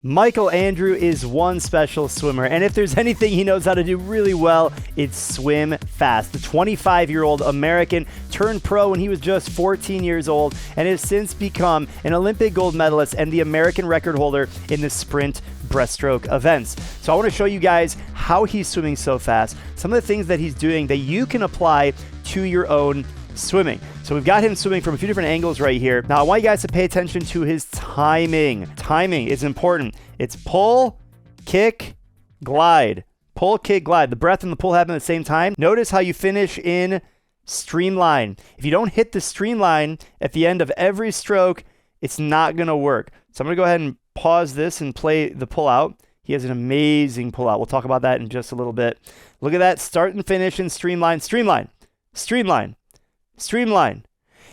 Michael Andrew is one special swimmer, and if there's anything he knows how to do really well, it's swim fast. The 25-year-old American turned pro when he was just 14 years old and has since become an Olympic gold medalist and the American record holder in the sprint breaststroke events. So I want to show you guys how he's swimming so fast, some of the things that he's doing that you can apply to your own swimming. So we've got him swimming from a few different angles right here. Now I want you guys to pay attention to his timing. Timing is important. It's pull, kick, glide. Pull, kick, glide. The breath and the pull happen at the same time. Notice how you finish in streamline. If you don't hit the streamline at the end of every stroke, it's not going to work. So I'm going to go ahead and pause this and play the pull out. He has an amazing pull out. We'll talk about that in just a little bit. Look at that. Start and finish in streamline, streamline, streamline, streamline.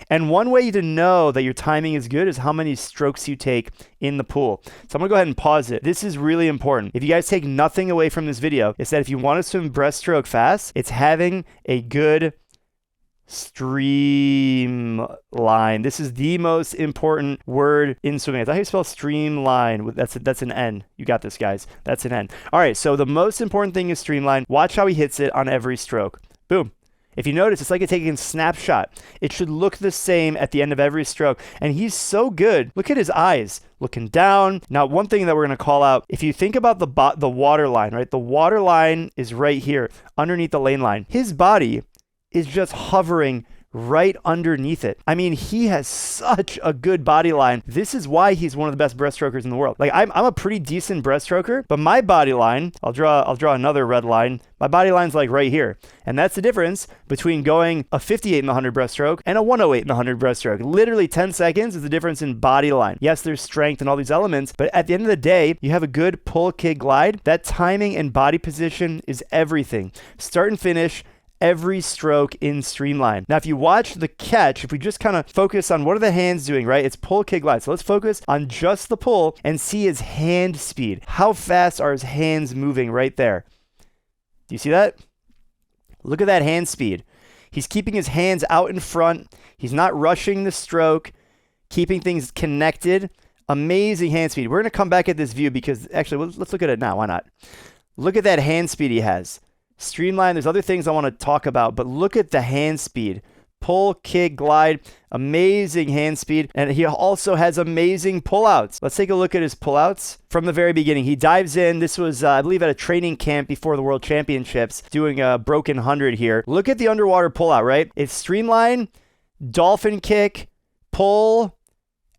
And one way to know that your timing is good is how many strokes you take in the pool. So I'm going to go ahead and pause it. This is really important. If you guys take nothing away from this video, it's that if you want to swim breaststroke fast, it's having a good streamline. This is the most important word in swimming. I thought you spell streamline. That's an N. You got this, guys. That's an N. All right, so the most important thing is streamline. Watch how he hits it on every stroke. Boom. If you notice, it's like taking a snapshot. It should look the same at the end of every stroke. And he's so good. Look at his eyes, looking down. Now, one thing that we're going to call out, if you think about the water line, right? The water line is right here underneath the lane line. His body is just hovering right underneath it. I mean, he has such a good body line. This is why he's one of the best breaststrokers in the world. Like I'm a pretty decent breaststroker, but my body line, I'll draw another red line. My body line's like right here. And that's the difference between going a 58 in the 100 breaststroke and a 108 in the 100 breaststroke. Literally 10 seconds is the difference in body line. Yes, there's strength and all these elements, but at the end of the day, you have a good pull, kick, glide. That timing and body position is everything. Start and finish every stroke in streamline. Now, if you watch the catch, if we just kind of focus on what are the hands doing, right? It's pull, kick, glide. So let's focus on just the pull and see his hand speed. How fast are his hands moving right there? Do you see that? Look at that hand speed. He's keeping his hands out in front. He's not rushing the stroke, keeping things connected. Amazing hand speed. We're going to come back at this view because actually, let's look at it now. Why not? Look at that hand speed he has. Streamline, there's other things I want to talk about, but look at the hand speed. Pull, kick, glide, amazing hand speed. And he also has amazing pullouts. Let's take a look at his pullouts from the very beginning. He dives in. This was, I believe, at a training camp before the World Championships, doing a broken 100 here. Look at the underwater pullout, right? It's streamline, dolphin kick, pull,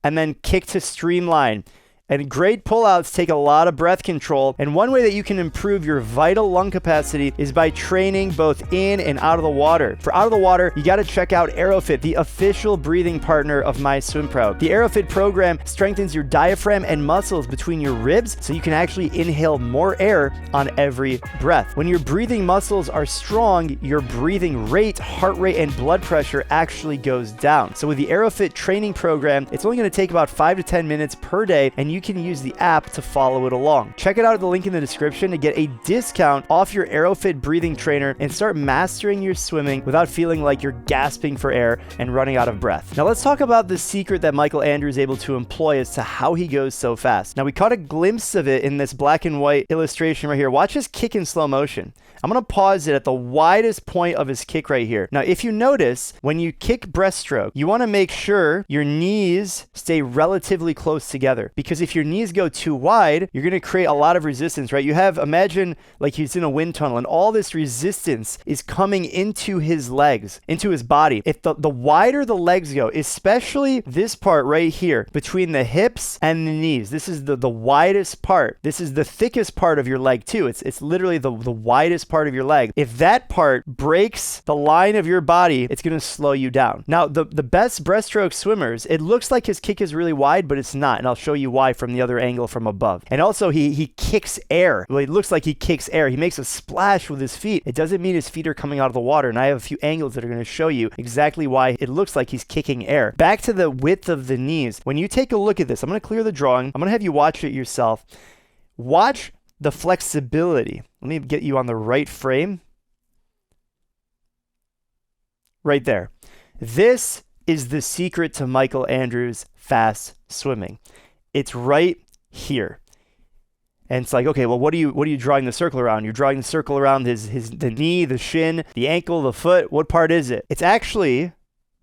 and then kick to streamline. And great pullouts take a lot of breath control. And one way that you can improve your vital lung capacity is by training both in and out of the water. For out of the water, you got to check out AeroFit, the official breathing partner of MySwimPro. The AeroFit program strengthens your diaphragm and muscles between your ribs so you can actually inhale more air on every breath. When your breathing muscles are strong, your breathing rate, heart rate, and blood pressure actually goes down. So with the AeroFit training program, it's only going to take about 5 to 10 minutes per day, and you can use the app to follow it along. Check it out at the link in the description to get a discount off your AeroFit breathing trainer and start mastering your swimming without feeling like you're gasping for air and running out of breath. Now let's talk about the secret that Michael Andrew is able to employ as to how he goes so fast. Now we caught a glimpse of it in this black and white illustration right here. Watch his kick in slow motion. I'm going to pause it at the widest point of his kick right here. Now, if you notice, when you kick breaststroke, you want to make sure your knees stay relatively close together, because if your knees go too wide, you're going to create a lot of resistance, right? Imagine like he's in a wind tunnel and all this resistance is coming into his legs, into his body. If the wider the legs go, especially this part right here between the hips and the knees, this is the widest part. This is the thickest part of your leg too. It's literally the widest part of your leg. If that part breaks the line of your body, it's going to slow you down. Now, the best breaststroke swimmers, it looks like his kick is really wide, but it's not. And I'll show you why from the other angle from above. And also he kicks air. Well, it looks like he kicks air. He makes a splash with his feet. It doesn't mean his feet are coming out of the water. And I have a few angles that are going to show you exactly why it looks like he's kicking air. Back to the width of the knees. When you take a look at this, I'm going to clear the drawing. I'm going to have you watch it yourself. Watch the flexibility. Let me get you on the right frame. Right there. This is the secret to Michael Andrews' fast swimming. It's right here. And it's like, okay, well, what are you drawing the circle around? You're drawing the circle around the knee, the shin, the ankle, the foot. What part is it? It's actually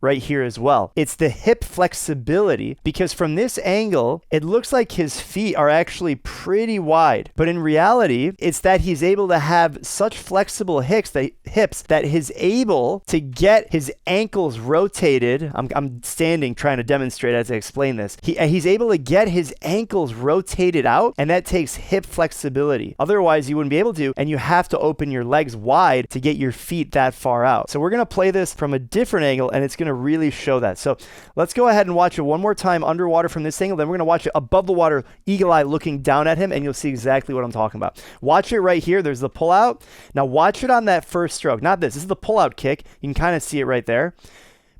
right here as well. It's the hip flexibility, because from this angle, it looks like his feet are actually pretty wide. But in reality, it's that he's able to have such flexible hips that he's able to get his ankles rotated. I'm standing trying to demonstrate as I explain this. He's able to get his ankles rotated out, and that takes hip flexibility. Otherwise, you wouldn't be able to, and you have to open your legs wide to get your feet that far out. So we're going to play this from a different angle, and it's going to really show that. So let's go ahead and watch it one more time underwater from this angle. Then we're going to watch it above the water, eagle eye looking down at him, and you'll see exactly what I'm talking about. Watch it right here. There's the pull out. Now watch it on that first stroke. Not this. This is the pull out kick. You can kind of see it right there.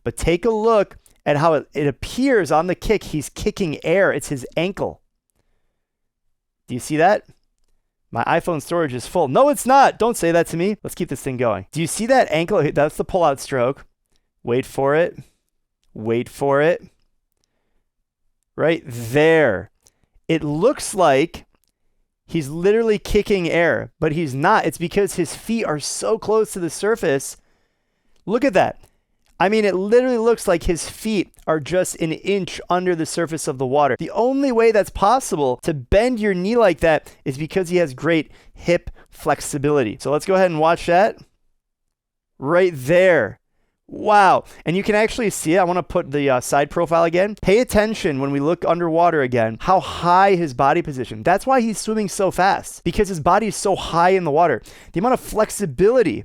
But take a look at how it appears on the kick. He's kicking air. It's his ankle. Do you see that? My iPhone storage is full. No, it's not. Don't say that to me. Let's keep this thing going. Do you see that ankle? That's the pull out stroke. Wait for it. Wait for it. Right there. It looks like he's literally kicking air, but he's not. It's because his feet are so close to the surface. Look at that. I mean, it literally looks like his feet are just an inch under the surface of the water. The only way that's possible to bend your knee like that is because he has great hip flexibility. So let's go ahead and watch that. Right there. Wow. And you can actually see it. I want to put the side profile again. Pay attention when we look underwater again, how high his body position. That's why he's swimming so fast, because his body is so high in the water. The amount of flexibility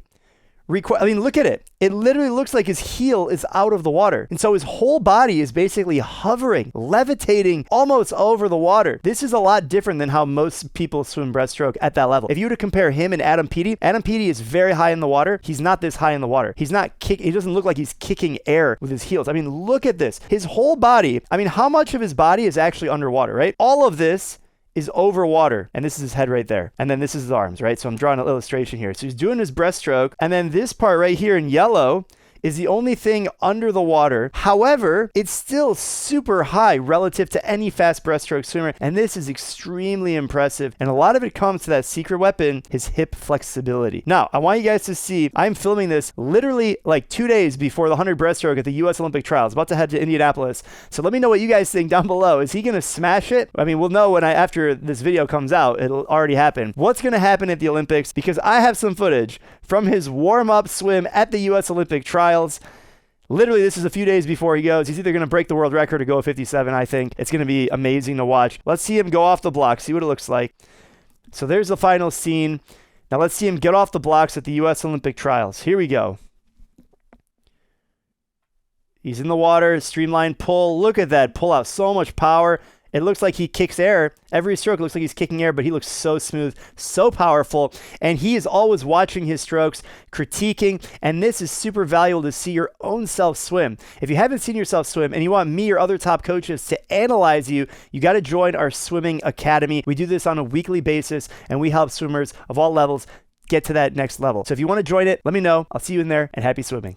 I mean, look at it. It literally looks like his heel is out of the water. And so his whole body is basically hovering, levitating almost over the water. This is a lot different than how most people swim breaststroke at that level. If you were to compare him and Adam Peaty is very high in the water. He's not this high in the water. He doesn't look like he's kicking air with his heels. I mean, look at this. His whole body, I mean, how much of his body is actually underwater, right? All of this is over water, and this is his head right there, and then this is his arms, right? So I'm drawing an illustration here. So he's doing his breaststroke, and then this part right here in yellow is the only thing under the water. However, it's still super high relative to any fast breaststroke swimmer, and this is extremely impressive, and a lot of it comes to that secret weapon, his hip flexibility. Now, I want you guys to see, I'm filming this literally like 2 days before the 100 breaststroke at the US Olympic trials, about to head to Indianapolis. So let me know what you guys think down below. Is he going to smash it? I mean, we'll know after this video comes out. It'll already happen. What's going to happen at the Olympics? Because I have some footage from his warm-up swim at the US Olympic trials. Literally, this is a few days before he goes. He's either going to break the world record or go 57, I think. It's going to be amazing to watch. Let's see him go off the block, see what it looks like. So there's the final scene. Now let's see him get off the blocks at the US Olympic trials. Here we go. He's in the water, streamline pull. Look at that pull out, so much power. It looks like he kicks air. Every stroke looks like he's kicking air, but he looks so smooth, so powerful. And he is always watching his strokes, critiquing. And this is super valuable to see your own self swim. If you haven't seen yourself swim and you want me or other top coaches to analyze you, you got to join our swimming academy. We do this on a weekly basis, and we help swimmers of all levels get to that next level. So if you want to join it, let me know. I'll see you in there, and happy swimming.